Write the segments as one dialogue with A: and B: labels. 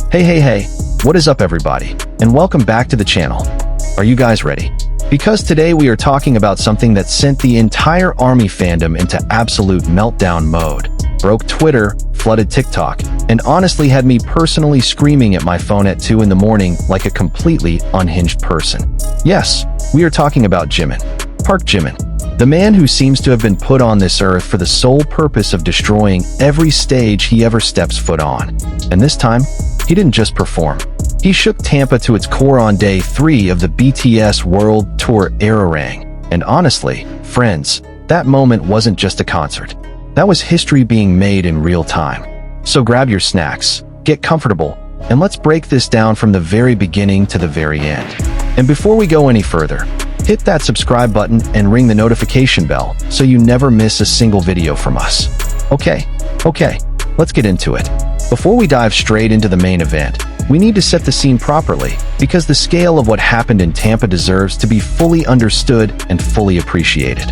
A: Hey, what is up everybody? And welcome back to the channel. Are you guys ready? Because today we are talking about something that sent the entire ARMY fandom into absolute meltdown mode, broke Twitter, flooded TikTok, and honestly had me personally screaming at my phone at 2 in the morning like a completely unhinged person. Yes, we are talking about Jimin. Park Jimin. The man who seems to have been put on this earth for the sole purpose of destroying every stage he ever steps foot on. And this time, he didn't just perform. He shook Tampa to its core on day 3 of the BTS World Tour Arirang. And honestly, friends, that moment wasn't just a concert. That was history being made in real time. So grab your snacks, get comfortable, and let's break this down from the very beginning to the very end. And before we go any further, hit that subscribe button and ring the notification bell so you never miss a single video from us. Okay, let's get into it. Before we dive straight into the main event, we need to set the scene properly because the scale of what happened in Tampa deserves to be fully understood and fully appreciated.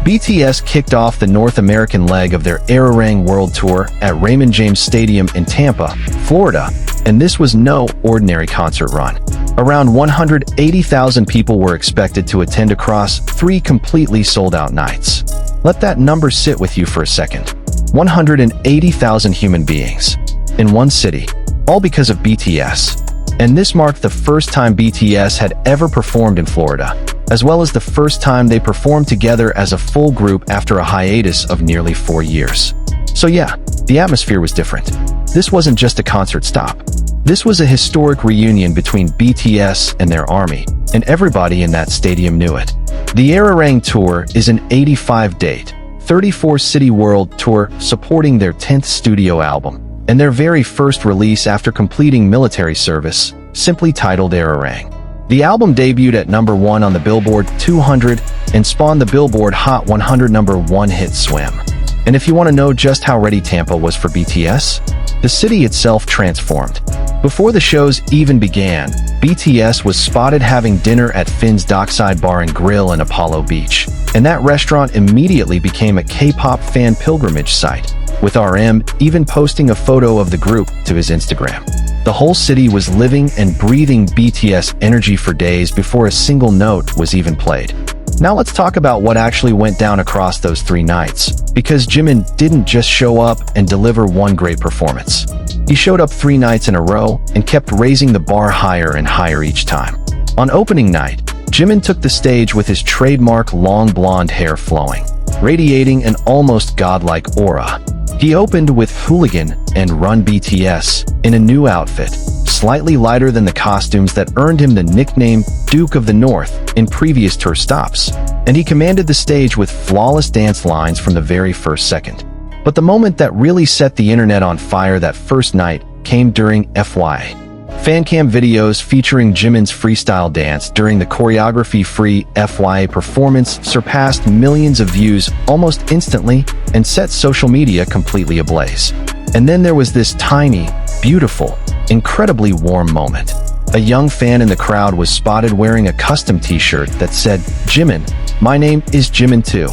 A: BTS kicked off the North American leg of their Arirang World Tour at Raymond James Stadium in Tampa, Florida, and this was no ordinary concert run. Around 180,000 people were expected to attend across 3 completely sold-out nights. Let that number sit with you for a second. 180,000 human beings in one city, all because of BTS. And this marked the first time BTS had ever performed in Florida, as well as the first time they performed together as a full group after a hiatus of nearly 4 years. So yeah, the atmosphere was different. This wasn't just a concert stop. This was a historic reunion between BTS and their ARMY, and everybody in that stadium knew it. The Arirang Tour is an 85-date, 34-city world tour supporting their 10th studio album, and their very first release after completing military service, simply titled Arirang. The album debuted at number 1 on the Billboard 200 and spawned the Billboard Hot 100 number 1 hit Swim. And if you want to know just how ready Tampa was for BTS, the city itself transformed. Before the shows even began, BTS was spotted having dinner at Finn's Dockside Bar and Grill in Apollo Beach, and that restaurant immediately became a K-pop fan pilgrimage site, with RM even posting a photo of the group to his Instagram. The whole city was living and breathing BTS energy for days before a single note was even played. Now let's talk about what actually went down across those 3 nights, because Jimin didn't just show up and deliver one great performance. He showed up 3 nights in a row and kept raising the bar higher and higher each time. On opening night, Jimin took the stage with his trademark long blonde hair flowing, radiating an almost godlike aura. He opened with Hooligan and Run BTS in a new outfit, slightly lighter than the costumes that earned him the nickname Duke of the North in previous tour stops, and he commanded the stage with flawless dance lines from the very first second. But the moment that really set the internet on fire that first night came during FYA. Fancam videos featuring Jimin's freestyle dance during the choreography-free FYA performance surpassed millions of views almost instantly and set social media completely ablaze. And then there was this tiny, beautiful, incredibly warm moment. A young fan in the crowd was spotted wearing a custom t-shirt that said, "Jimin, my name is Jimin too."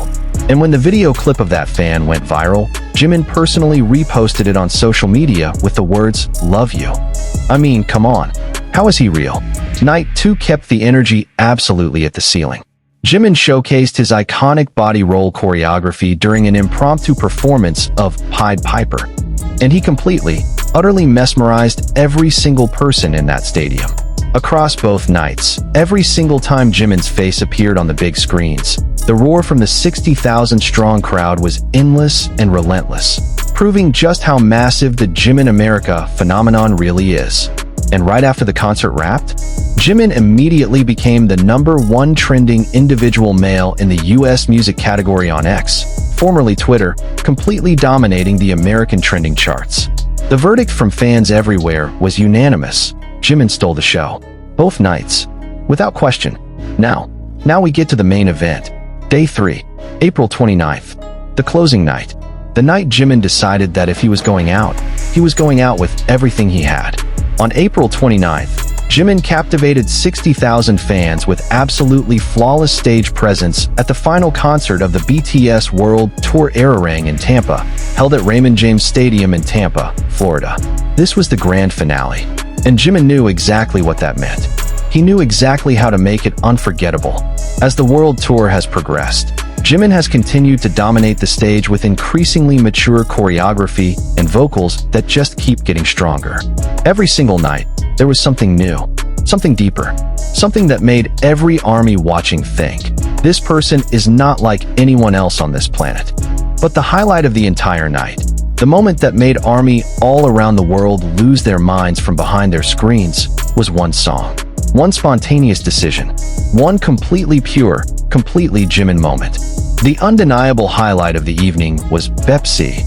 A: And when the video clip of that fan went viral, Jimin personally reposted it on social media with the words, "Love you." I mean, come on. How is he real? Night 2 kept the energy absolutely at the ceiling. Jimin showcased his iconic body roll choreography during an impromptu performance of Pied Piper. And he completely, utterly mesmerized every single person in that stadium. Across both nights, every single time Jimin's face appeared on the big screens, the roar from the 60,000-strong crowd was endless and relentless, proving just how massive the Jimin America phenomenon really is. And right after the concert wrapped, Jimin immediately became the number 1 trending individual male in the US music category on X, formerly Twitter, completely dominating the American trending charts. The verdict from fans everywhere was unanimous. Jimin stole the show. Both nights. Without question. Now we get to the main event. Day 3, April 29th. The closing night. The night Jimin decided that if he was going out with everything he had. On April 29th, Jimin captivated 60,000 fans with absolutely flawless stage presence at the final concert of the BTS World Tour Arirang in Tampa, held at Raymond James Stadium in Tampa, Florida. This was the grand finale. And Jimin knew exactly what that meant. He knew exactly how to make it unforgettable. As the world tour has progressed, Jimin has continued to dominate the stage with increasingly mature choreography and vocals that just keep getting stronger. Every single night, there was something new, something deeper, something that made every ARMY watching think, this person is not like anyone else on this planet. But the highlight of the entire night, the moment that made ARMY all around the world lose their minds from behind their screens, was one song. One spontaneous decision. One completely pure, completely Jimin moment. The undeniable highlight of the evening was Pepsi,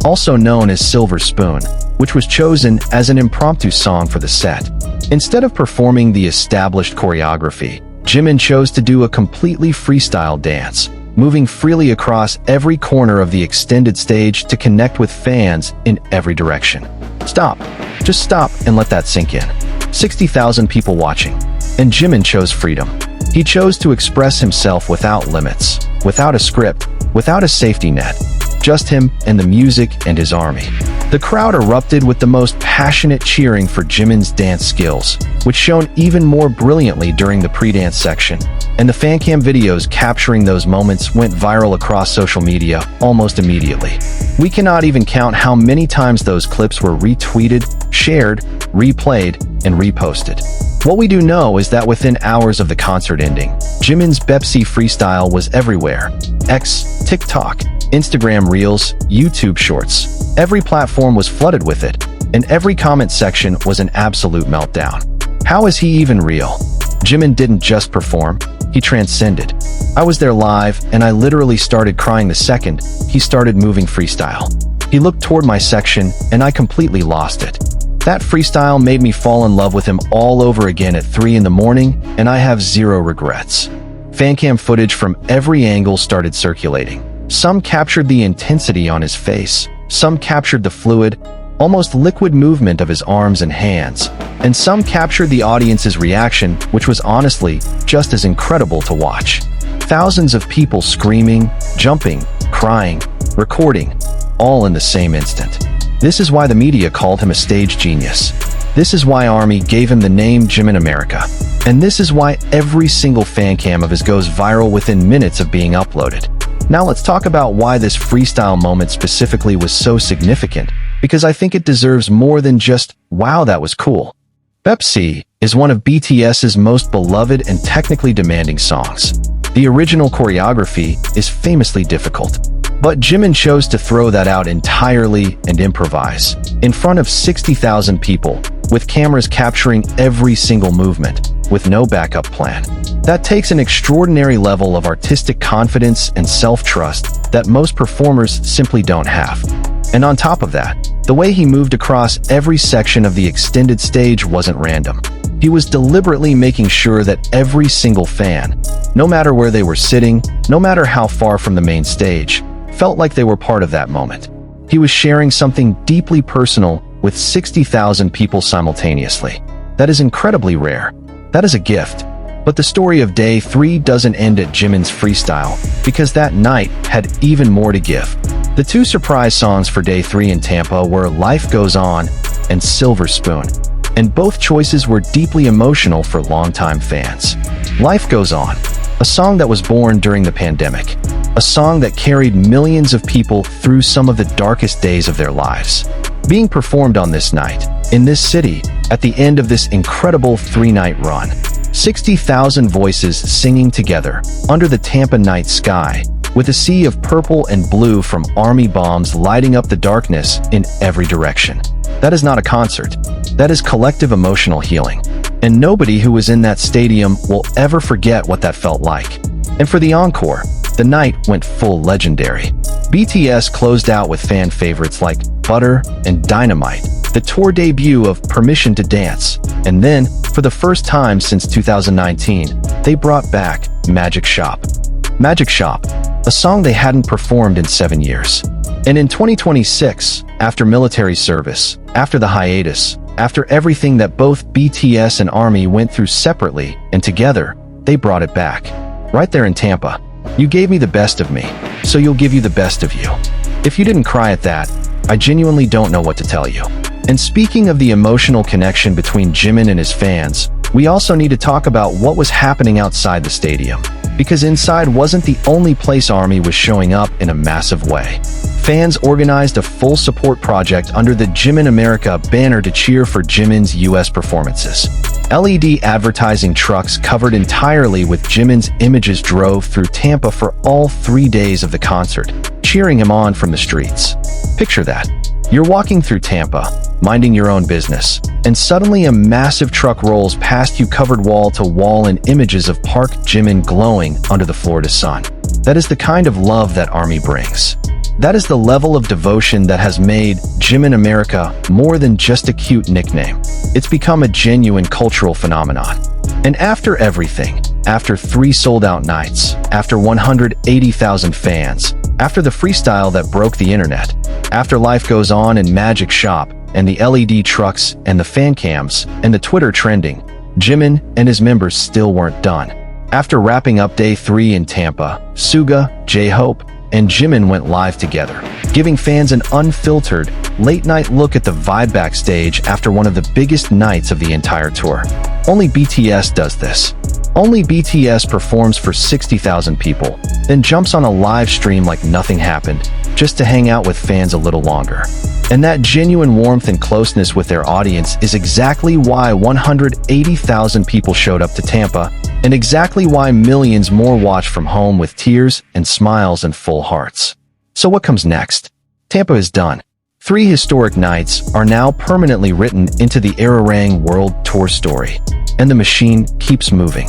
A: also known as Silver Spoon, which was chosen as an impromptu song for the set. Instead of performing the established choreography, Jimin chose to do a completely freestyle dance, moving freely across every corner of the extended stage to connect with fans in every direction. Stop. Just stop and let that sink in. 60,000 people watching. And Jimin chose freedom. He chose to express himself without limits, without a script, without a safety net. Just him and the music and his ARMY. The crowd erupted with the most passionate cheering for Jimin's dance skills, which shone even more brilliantly during the pre-dance section, and the fancam videos capturing those moments went viral across social media almost immediately. We cannot even count how many times those clips were retweeted, shared, replayed, and reposted. What we do know is that within hours of the concert ending, Jimin's Pepsi freestyle was everywhere. X, TikTok, Instagram Reels, YouTube Shorts. Every platform was flooded with it, and every comment section was an absolute meltdown. How is he even real? Jimin didn't just perform, he transcended. I was there live, and I literally started crying the second he started moving freestyle. He looked toward my section, and I completely lost it. That freestyle made me fall in love with him all over again at 3 in the morning, and I have zero regrets. Fancam footage from every angle started circulating. Some captured the intensity on his face, some captured the fluid, almost liquid movement of his arms and hands, and some captured the audience's reaction, which was honestly just as incredible to watch. Thousands of people screaming, jumping, crying, recording, all in the same instant. This is why the media called him a stage genius. This is why ARMY gave him the name Jimin America. And this is why every single fancam of his goes viral within minutes of being uploaded. Now let's talk about why this freestyle moment specifically was so significant, because I think it deserves more than just, wow, that was cool. Pepsi is one of BTS's most beloved and technically demanding songs. The original choreography is famously difficult. But Jimin chose to throw that out entirely and improvise, in front of 60,000 people, with cameras capturing every single movement, with no backup plan. That takes an extraordinary level of artistic confidence and self-trust that most performers simply don't have. And on top of that, the way he moved across every section of the extended stage wasn't random. He was deliberately making sure that every single fan, no matter where they were sitting, no matter how far from the main stage, felt like they were part of that moment. He was sharing something deeply personal with 60,000 people simultaneously. That is incredibly rare. That is a gift. But the story of Day 3 doesn't end at Jimin's freestyle, because that night had even more to give. The two surprise songs for Day 3 in Tampa were Life Goes On and Silver Spoon, and both choices were deeply emotional for longtime fans. Life Goes On, a song that was born during the pandemic, a song that carried millions of people through some of the darkest days of their lives. Being performed on this night, in this city, at the end of this incredible 3-night run. 60,000 voices singing together, under the Tampa night sky, with a sea of purple and blue from ARMY bombs lighting up the darkness in every direction. That is not a concert. That is collective emotional healing. And nobody who was in that stadium will ever forget what that felt like. And for the encore, the night went full legendary. BTS closed out with fan favorites like Butter and Dynamite, the tour debut of Permission to Dance, and then, for the first time since 2019, they brought back Magic Shop. Magic Shop, a song they hadn't performed in 7 years. And in 2026, after military service, after the hiatus, after everything that both BTS and ARMY went through separately and together, they brought it back. Right there in Tampa. You gave me the best of me, so you'll give you the best of you. If you didn't cry at that, I genuinely don't know what to tell you. And speaking of the emotional connection between Jimin and his fans, we also need to talk about what was happening outside the stadium. Because inside wasn't the only place ARMY was showing up in a massive way. Fans organized a full support project under the Jimin America banner to cheer for Jimin's US performances. LED advertising trucks covered entirely with Jimin's images drove through Tampa for all 3 days of the concert, cheering him on from the streets. Picture that. You're walking through Tampa, minding your own business, and suddenly a massive truck rolls past you covered wall to wall in images of Park Jimin glowing under the Florida sun. That is the kind of love that ARMY brings. That is the level of devotion that has made Jimin America more than just a cute nickname. It's become a genuine cultural phenomenon. And after everything, after 3 sold-out nights, after 180,000 fans, after the freestyle that broke the internet, after life goes on in Magic Shop, and the LED trucks, and the fan cams, and the Twitter trending, Jimin and his members still weren't done. After wrapping up Day 3 in Tampa, Suga, jhope, and Jimin went live together, giving fans an unfiltered, late-night look at the vibe backstage after one of the biggest nights of the entire tour. Only BTS does this. Only BTS performs for 60,000 people, then jumps on a live stream like nothing happened, just to hang out with fans a little longer. And that genuine warmth and closeness with their audience is exactly why 180,000 people showed up to Tampa, and exactly why millions more watched from home with tears and smiles and full hearts. So what comes next? Tampa is done. 3 historic nights are now permanently written into the Arirang World Tour story, and the machine keeps moving.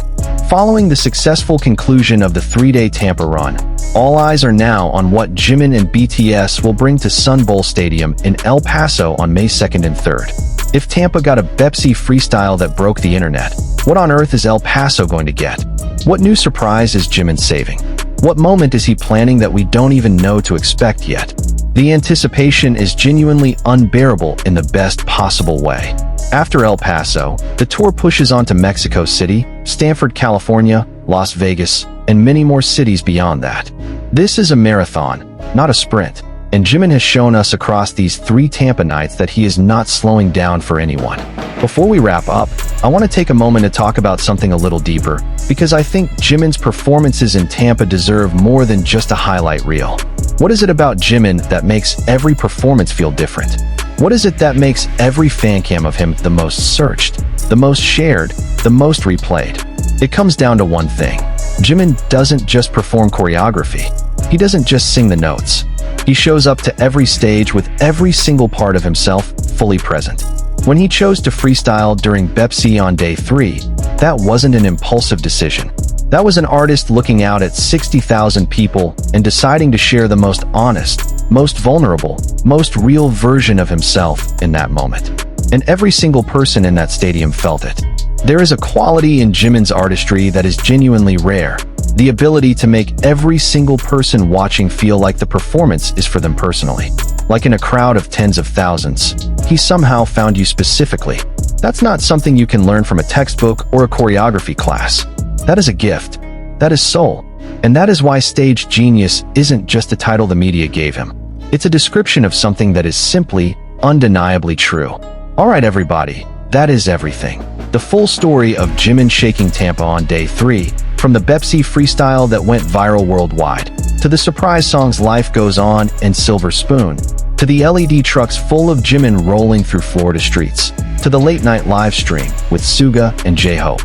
A: Following the successful conclusion of the 3-day Tampa run, all eyes are now on what Jimin and BTS will bring to Sun Bowl Stadium in El Paso on May 2nd and 3rd. If Tampa got a Pepsi freestyle that broke the internet, what on earth is El Paso going to get? What new surprise is Jimin saving? What moment is he planning that we don't even know to expect yet? The anticipation is genuinely unbearable in the best possible way. After El Paso, the tour pushes on to Mexico City, Stanford, California, Las Vegas, and many more cities beyond that. This is a marathon, not a sprint, and Jimin has shown us across these 3 Tampa nights that he is not slowing down for anyone. Before we wrap up, I want to take a moment to talk about something a little deeper, because I think Jimin's performances in Tampa deserve more than just a highlight reel. What is it about Jimin that makes every performance feel different? What is it that makes every fan cam of him the most searched, the most shared, the most replayed? It comes down to one thing. Jimin doesn't just perform choreography. He doesn't just sing the notes. He shows up to every stage with every single part of himself fully present. When he chose to freestyle during Pepsi on Day 3, that wasn't an impulsive decision. That was an artist looking out at 60,000 people and deciding to share the most honest, most vulnerable, most real version of himself in that moment. And every single person in that stadium felt it. There is a quality in Jimin's artistry that is genuinely rare. The ability to make every single person watching feel like the performance is for them personally. Like in a crowd of tens of thousands, he somehow found you specifically. That's not something you can learn from a textbook or a choreography class. That is a gift. That is soul. And that is why stage genius isn't just a title the media gave him. It's a description of something that is simply, undeniably true. Alright everybody, that is everything. The full story of Jimin shaking Tampa on Day 3, from the Pepsi freestyle that went viral worldwide, to the surprise songs Life Goes On and Silver Spoon, to the LED trucks full of Jimin rolling through Florida streets, to the late-night live stream with Suga and jhope.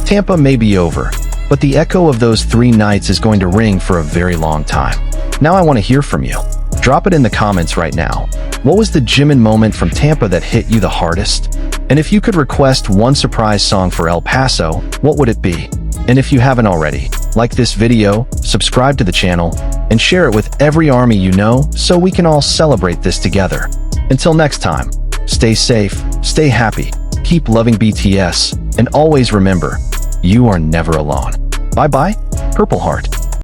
A: Tampa may be over, but the echo of those 3 nights is going to ring for a very long time. Now I want to hear from you. Drop it in the comments right now. What was the Jimin moment from Tampa that hit you the hardest? And if you could request one surprise song for El Paso, what would it be? And if you haven't already, like this video, subscribe to the channel, and share it with every ARMY you know so we can all celebrate this together. Until next time, stay safe, stay happy, keep loving BTS, and always remember, you are never alone. Bye-bye, Purple Heart.